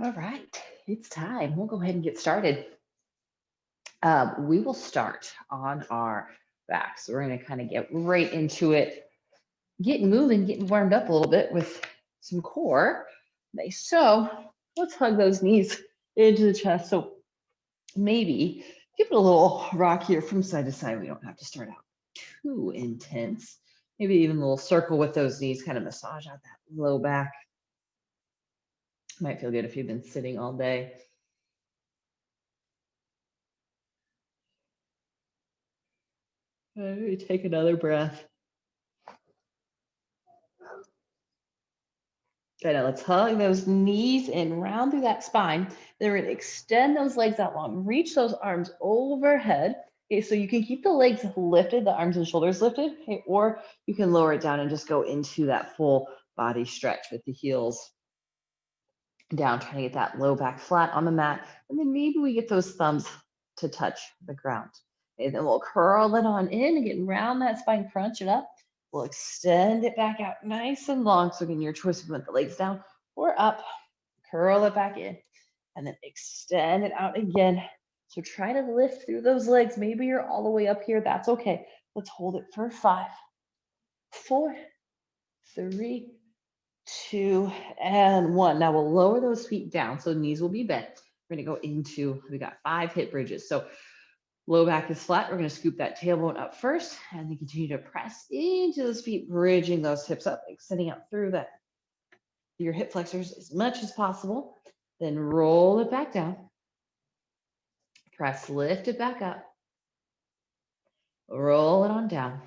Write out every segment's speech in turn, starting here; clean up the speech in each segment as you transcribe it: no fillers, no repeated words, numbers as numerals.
All right, it's time. We'll go ahead and get started. We will start on our backs. We're going to kind of get right into it, getting moving, getting warmed up a little bit with some core. Nice. So let's hug those knees into the chest. So maybe give it a little rock here from side to side. We don't have to start out too intense. Maybe even a little circle with those knees, kind of massage out that low back. Might feel good if you've been sitting all day. Take another breath. Good. Now let's hug those knees and round through that spine. Then we're going to extend those legs out long. Reach those arms overhead. Okay, so you can keep the legs lifted, the arms and shoulders lifted, okay, or you can lower it down and just go into that full body stretch with the heels down, trying to get that low back flat on the mat. And then maybe we get those thumbs to touch the ground. And then we'll curl it on in and get round that spine, crunch it up. We'll extend it back out nice and long. So again, your choice if you want the legs down or up, curl it back in, and then extend it out again. So try to lift through those legs. Maybe you're all the way up here. That's okay. Let's hold it for 5, 4, 3, 2, and 1. Now we'll lower those feet down so knees will be bent. We're going to go into, we got 5 hip bridges. So low back is flat. We're going to scoop that tailbone up first and then continue to press into those feet, bridging those hips up, extending out through that your hip flexors as much as possible. Then roll it back down. Press, lift it back up. Roll it on down.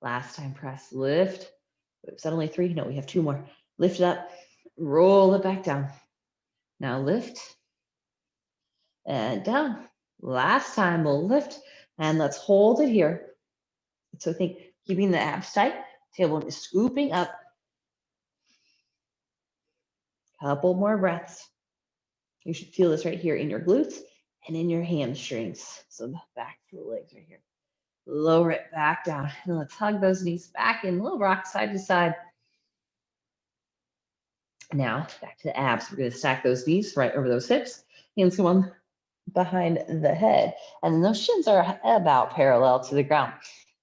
Last time, press, lift. Oops, that only 3? No, we have 2 more. Lift it up, roll it back down. Now lift and down. Last time we'll lift and let's hold it here. So think keeping the abs tight, tailbone is scooping up. Couple more breaths. You should feel this right here in your glutes and in your hamstrings. So the back of the legs right here. Lower it back down. And let's hug those knees back in, little rock side to side. Now back to the abs. We're going to stack those knees right over those hips. Hands come on behind the head. And then those shins are about parallel to the ground.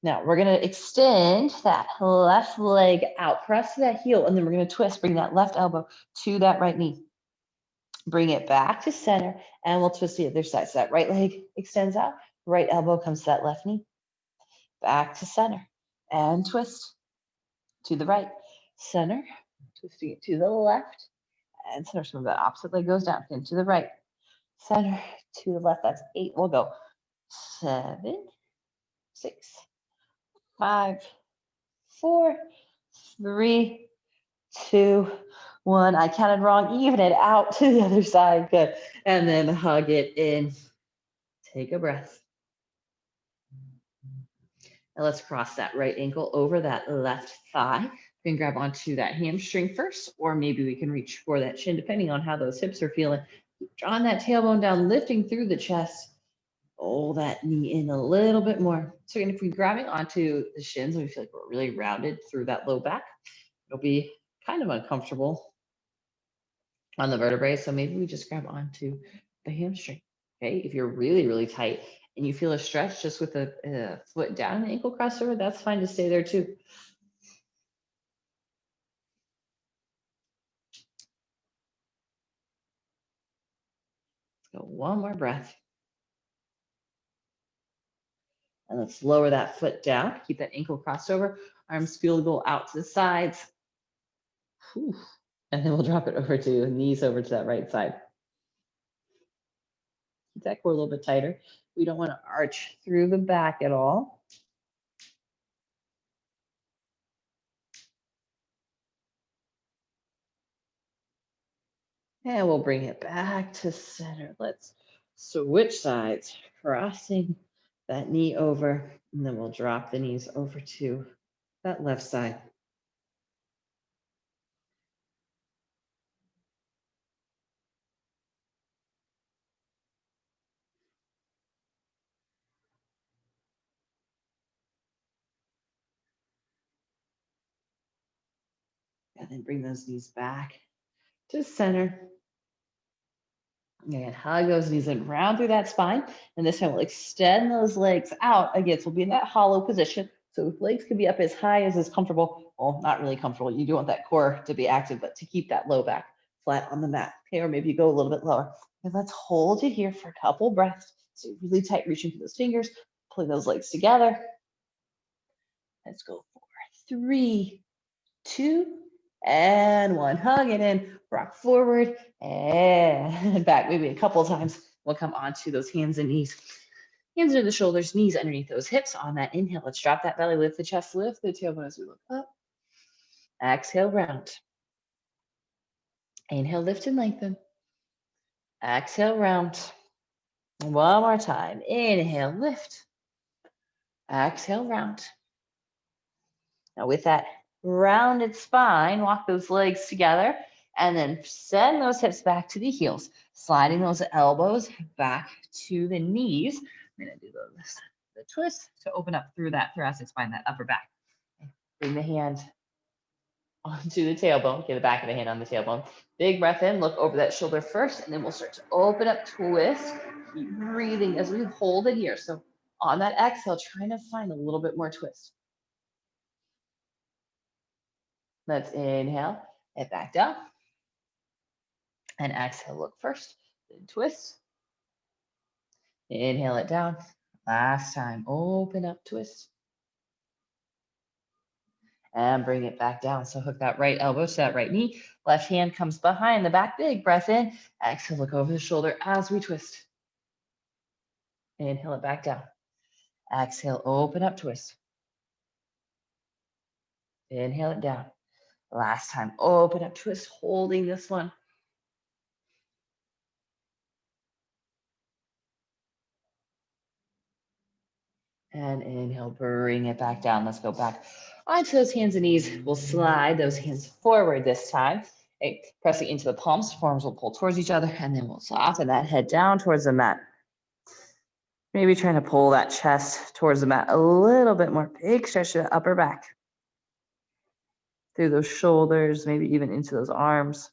Now we're going to extend that left leg out, press that heel, and then we're going to twist, bring that left elbow to that right knee. Bring it back to center, and we'll twist the other side. So that right leg extends out, right elbow comes to that left knee. Back to center, and twist to the right. Center, twisting it to the left, and center. So that opposite leg goes down, into the right. Center to the left. That's 8. We'll go 7, 6, 5, 4, 3, 2, 1. I counted wrong. Even it out to the other side. Good. And then hug it in. Take a breath. And let's cross that right ankle over that left thigh. You can grab onto that hamstring first, or maybe we can reach for that shin, depending on how those hips are feeling. Drawing that tailbone down, lifting through the chest. Pull that knee in a little bit more. So if we're grabbing onto the shins and we feel like we're really rounded through that low back, it'll be kind of uncomfortable on the vertebrae. So maybe we just grab onto the hamstring. Okay, if you're really, really tight and you feel a stretch just with the foot down, the ankle crossover, that's fine to stay there too. Let's go one more breath. And let's lower that foot down. Keep that ankle crossed over. Arms feel to go out to the sides. Whew. And then we'll drop it over to knees over to that right side. Keep that core a little bit tighter. We don't want to arch through the back at all. And we'll bring it back to center. Let's switch sides, crossing that knee over, and then we'll drop the knees over to that left side. And then bring those knees back to center. And hug those knees in round through that spine. And this time we'll extend those legs out. Again, so we'll be in that hollow position. So legs can be up as high as is comfortable. Well, not really comfortable. You do want that core to be active, but to keep that low back flat on the mat. Okay, or maybe you go a little bit lower. And let's hold it here for a couple breaths. So really tight reaching for those fingers, pulling those legs together. Let's go for 3, 2, and 1. Hug it in, rock forward and back. Maybe a couple times. We'll come onto those hands and knees. Hands under the shoulders, knees underneath those hips. On that inhale, let's drop that belly, lift the chest, lift the tailbone as we look up. Exhale, round. Inhale, lift and lengthen. Exhale, round. One more time. Inhale, lift. Exhale, round. Now with that rounded spine, walk those legs together and then send those hips back to the heels, sliding those elbows back to the knees. I'm gonna do the twist to open up through that thoracic spine, that upper back. Bring the hand onto the tailbone, get the back of the hand on the tailbone. Big breath in, look over that shoulder first, and then we'll start to open up, twist. Keep breathing as we hold it here. So on that exhale, trying to find a little bit more twist. Let's inhale, head back down. And exhale, look first, then twist. Inhale it down. Last time, open up, twist. And bring it back down. So hook that right elbow to that right knee. Left hand comes behind the back. Big breath in. Exhale, look over the shoulder as we twist. Inhale it back down. Exhale, open up, twist. Inhale it down. Last time, open up, twist, holding this one. And inhale, bring it back down. Let's go back onto those hands and knees. We'll slide those hands forward this time. Okay, pressing into the palms, forms will pull towards each other, and then we'll soften that head down towards the mat. Maybe trying to pull that chest towards the mat a little bit more. Big stretch to the upper back. Through those shoulders, maybe even into those arms.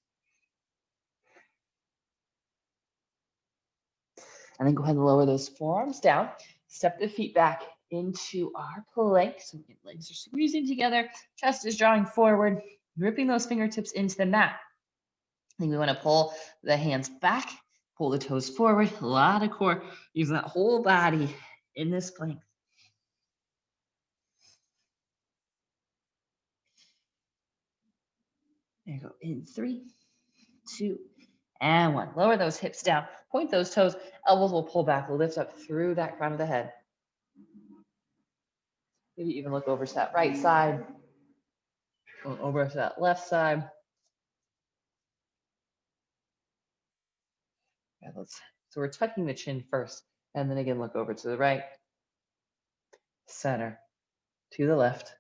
And then go ahead and lower those forearms down. Step the feet back into our plank. So legs are squeezing together, chest is drawing forward, gripping those fingertips into the mat. I think we want to pull the hands back, pull the toes forward, a lot of core, using that whole body in this plank. There you go. In 3, 2, and 1. Lower those hips down, point those toes, elbows will pull back, lift up through that crown of the head. Maybe even look over to that right side, over to that left side. Yeah, so we're tucking the chin first, and then again, look over to the right, center, to the left,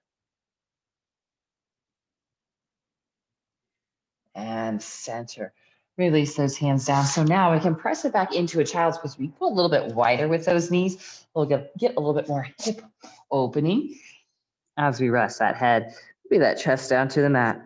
and center. Release those hands down. So now we can press it back into a child's pose. We go a little bit wider with those knees. We'll get a little bit more hip opening as we rest that head, maybe that chest down to the mat.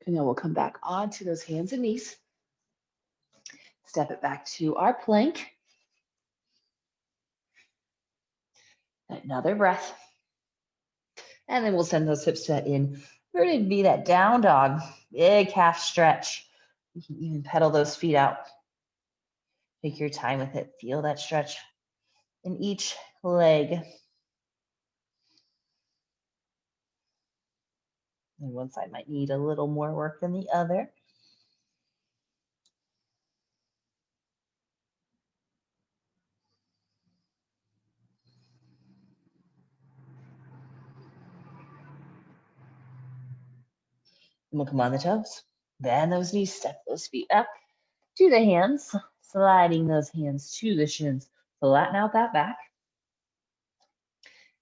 And then we'll come back onto those hands and knees. Step it back to our plank. Another breath. And then we'll send those hips to that inverted V, that down dog. Big calf stretch. You can even pedal those feet out. Take your time with it. Feel that stretch in each leg. And one side might need a little more work than the other. And we'll come on the toes. Bend those knees, step those feet up to the hands, sliding those hands to the shins. Flatten out that back.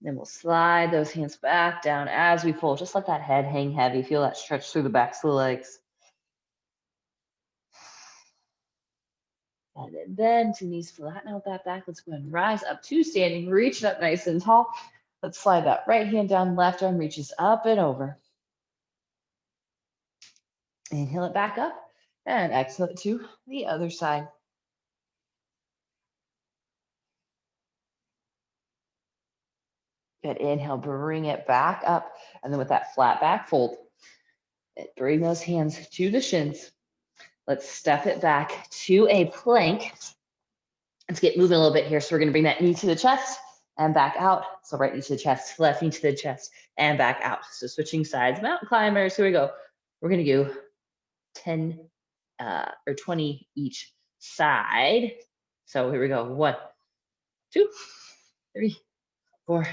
Then we'll slide those hands back down as we fold. Just let that head hang heavy. Feel that stretch through the backs of the legs. And then bend to knees flatten out that back. Let's go ahead and rise up to standing. Reach it up nice and tall. Let's slide that right hand down, left arm reaches up and over. Inhale it back up and exhale it to the other side. Good, inhale, bring it back up. And then with that flat back fold, bring those hands to the shins. Let's step it back to a plank. Let's get moving a little bit here. So we're gonna bring that knee to the chest and back out. So right knee to the chest, left knee to the chest and back out. So switching sides, mountain climbers, here we go. We're gonna do 10 or 20 each side. So here we go. 1, 2, 3, 4,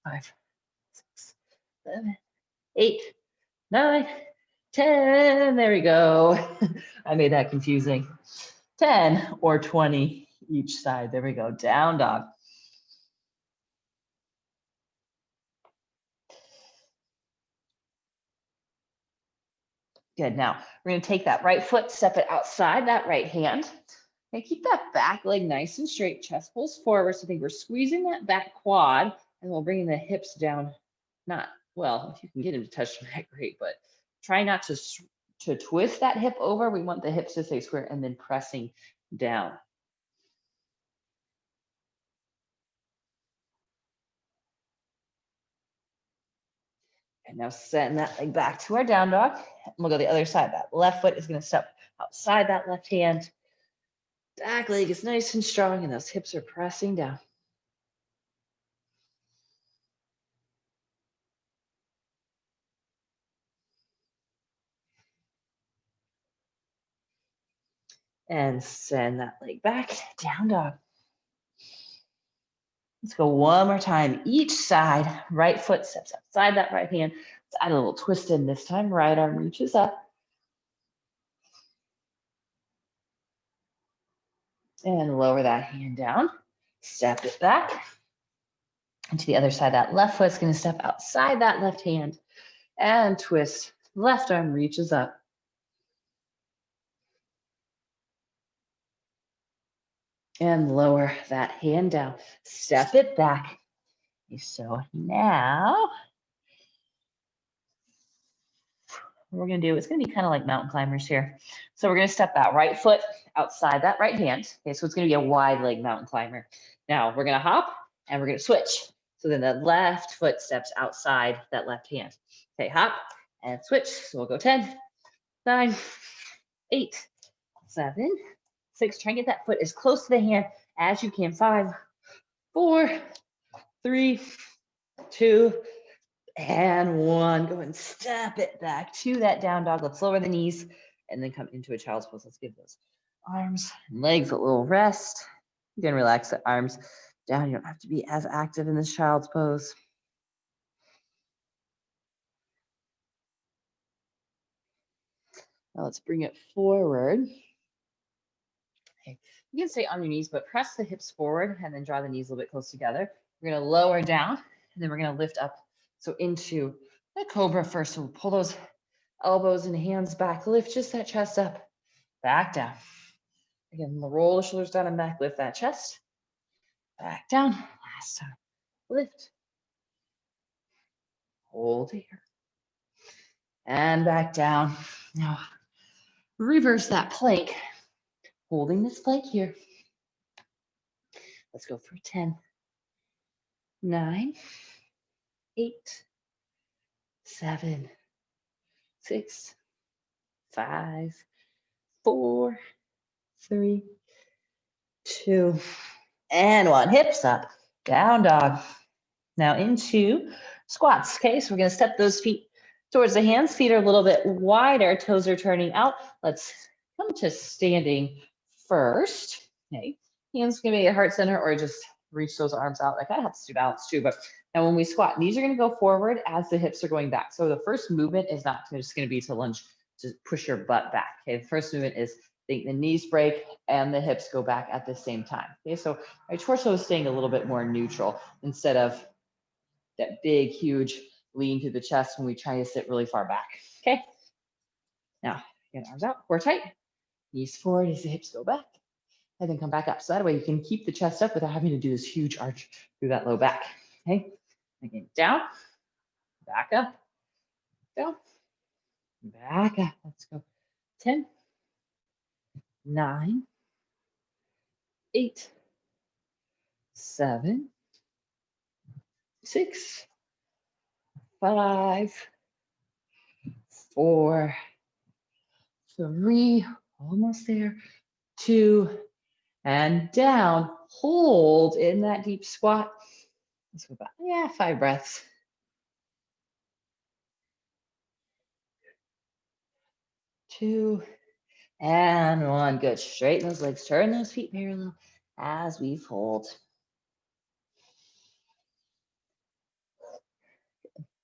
5, 6, 7, 8, 9, 10. There we go. I made that confusing. 10 or 20 each side. There we go. Down dog. Good. Now we're going to take that right foot, step it outside that right hand. And keep that back leg nice and straight. Chest pulls forward. So I think we're squeezing that back quad, and we'll bring the hips down. Not well, if you can get them to touch the neck, great, but try not to twist that hip over. We want the hips to stay square and then pressing down. And now send that leg back to our down dog. We'll go the other side. That left foot is going to step outside that left hand. Back leg is nice and strong, and those hips are pressing down. And send that leg back, down dog. Let's go one more time. Each side, right foot steps outside that right hand. Let's add a little twist in this time. Right arm reaches up. And lower that hand down. Step it back. And to the other side, that left foot's going to step outside that left hand and twist. Left arm reaches up. And lower that hand down. Step it back. So now what we're going to do is going to be kind of like mountain climbers here. So we're going to step that right foot outside that right hand. Okay, so it's going to be a wide leg mountain climber. Now we're going to hop and we're going to switch. So then the left foot steps outside that left hand. Okay, hop and switch. So we'll go 10, 9, 8, 7, 6. Try and get that foot as close to the hand as you can. 5, 4, 3, 2, and 1. Go and step it back to that down dog. Let's lower the knees and then come into a child's pose. Let's give those arms and legs a little rest. You can relax the arms down. You don't have to be as active in this child's pose. Now let's bring it forward. Okay. You can stay on your knees, but press the hips forward and then draw the knees a little bit close together. We're going to lower down and then we're going to lift up. So into the cobra first. So we'll pull those elbows and hands back. Lift just that chest up, back down. Again, roll the shoulders down and back. Lift that chest, back down. Last time. Lift. Hold here. And back down. Now, reverse that plank. Holding this plank here. Let's go for 10, 9, 8, 7, 6, 5, 4, 3, 2, and 1. Hips up, down dog. Now into squats. Okay, so we're going to step those feet towards the hands. Feet are a little bit wider, toes are turning out. Let's come to standing first. Okay, hands can be at heart center or just reach those arms out. Like that helps to balance too. But now when we squat, knees are going to go forward as the hips are going back. So the first movement is not just going to be to lunge, to push your butt back. Okay, the first movement is the knees break and the hips go back at the same time. Okay, so my torso is staying a little bit more neutral instead of that big, huge lean to the chest when we try to sit really far back. Okay, now get arms out, core tight, knees forward as the hips go back. and then come back up. So that way you can keep the chest up without having to do this huge arch through that low back. Okay, again, down, back up, down, back up. Let's go. 10, 9, 8, 7, 6, 5, 4, 3, almost there, 2, and down. Hold in that deep squat. Let's go back. Yeah, 5 breaths. 2, and 1. Good. Straighten those legs, turn those feet parallel as we fold.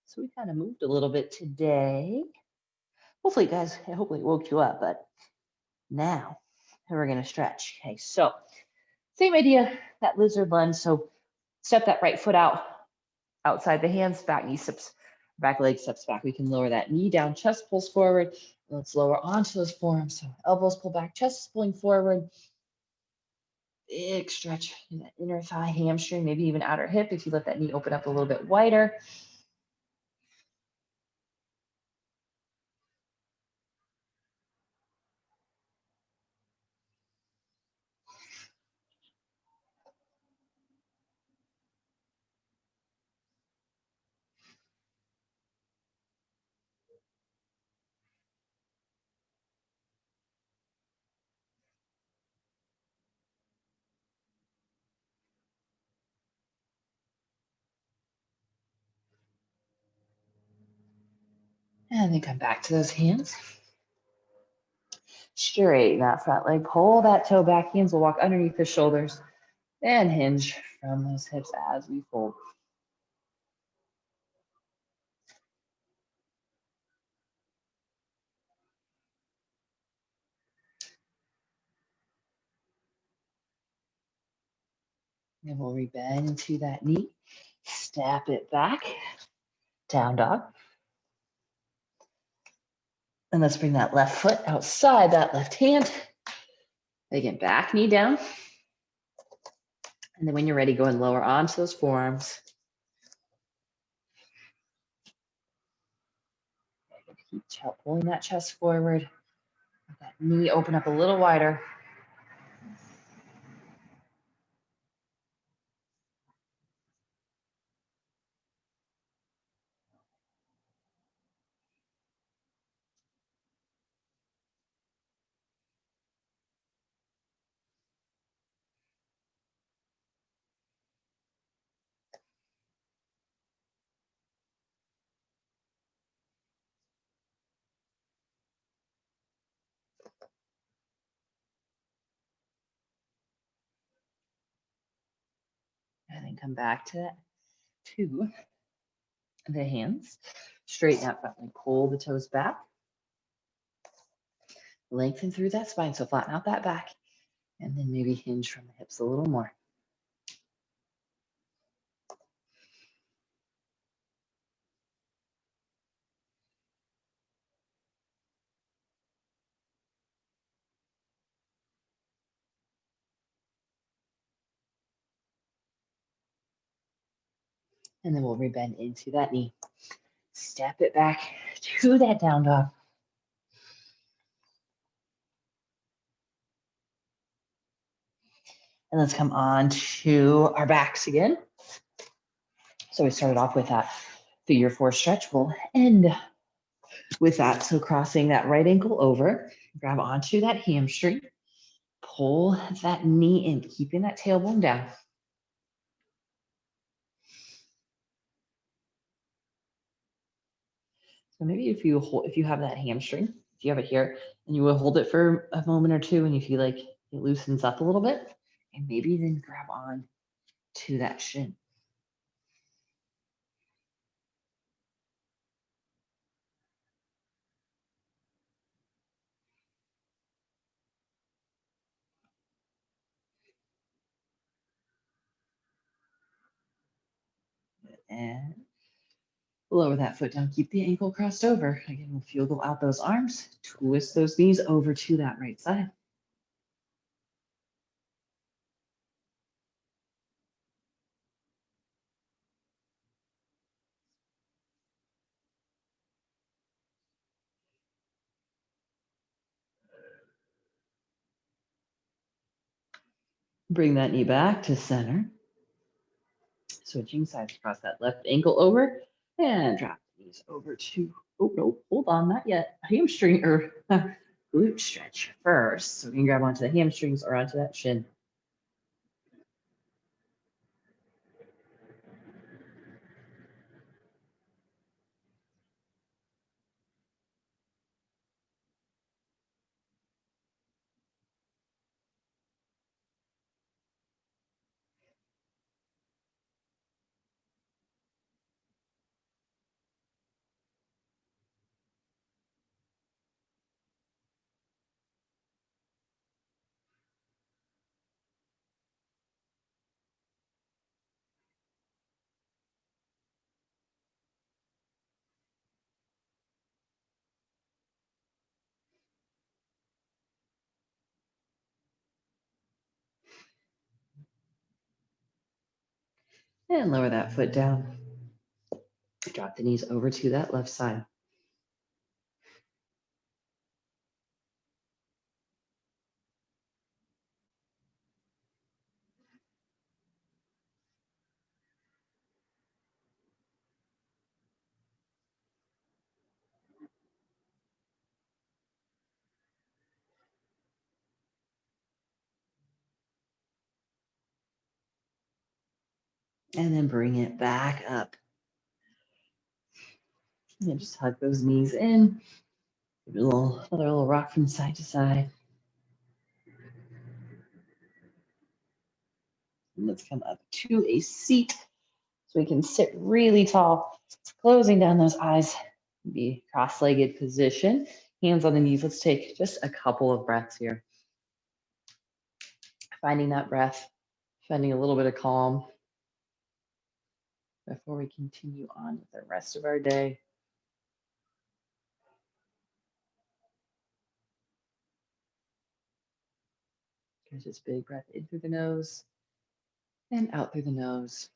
So we kind of moved a little bit today. Hopefully, guys, hopefully it woke you up, but now we're going to stretch. Okay, so same idea, that lizard lunge. So step that right foot out, outside the hands, back knee steps, back leg steps back. We can lower that knee down, chest pulls forward. Let's lower onto those forearms. So elbows pull back, chest is pulling forward. Big stretch in that inner thigh, hamstring, maybe even outer hip if you let that knee open up a little bit wider. And then come back to those hands. Straighten that front leg, pull that toe back. Hands will walk underneath the shoulders and hinge from those hips as we fold. And we'll rebend into that knee, step it back, down dog. And let's bring that left foot outside that left hand. Again, back knee down. And then when you're ready, go and lower onto those forearms. Keep pulling that chest forward. Let that knee open up a little wider. And then come back to that, to the hands. Straighten out front leg, pull the toes back. Lengthen through that spine, so flatten out that back. And then maybe hinge from the hips a little more. And then we'll rebend into that knee. Step it back to that down dog. And let's come on to our backs again. So we started off with that figure 4 stretch. We'll end with that. So crossing that right ankle over, grab onto that hamstring, pull that knee in, keeping that tailbone down. So maybe if you have that hamstring, if you have it here, and you will hold it for a moment or two, and you feel like it loosens up a little bit, and maybe then grab on to that shin. And lower that foot down, keep the ankle crossed over. Again, we'll feel out those arms, twist those knees over to that right side. Bring that knee back to center. Switching sides across that left ankle over and drop the knees over to, oh no, hold on, not yet. Hamstring or glute stretch first. So we can grab onto the hamstrings or onto that shin. And lower that foot down. Drop the knees over to that left side. And then bring it back up. And just hug those knees in. Give it another little rock from side to side. And let's come up to a seat so we can sit really tall, closing down those eyes. Be cross-legged position, hands on the knees. Let's take just a couple of breaths here. Finding that breath, finding a little bit of calm before we continue on with the rest of our day. Here's this big breath in through the nose and out through the nose.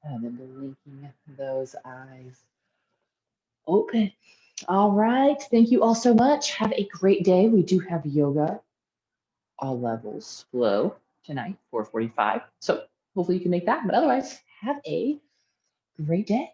And then blinking those eyes open. All right. Thank you all so much. Have a great day. We do have yoga, all levels, flow tonight, 4:45. So hopefully you can make that. But otherwise, have a great day.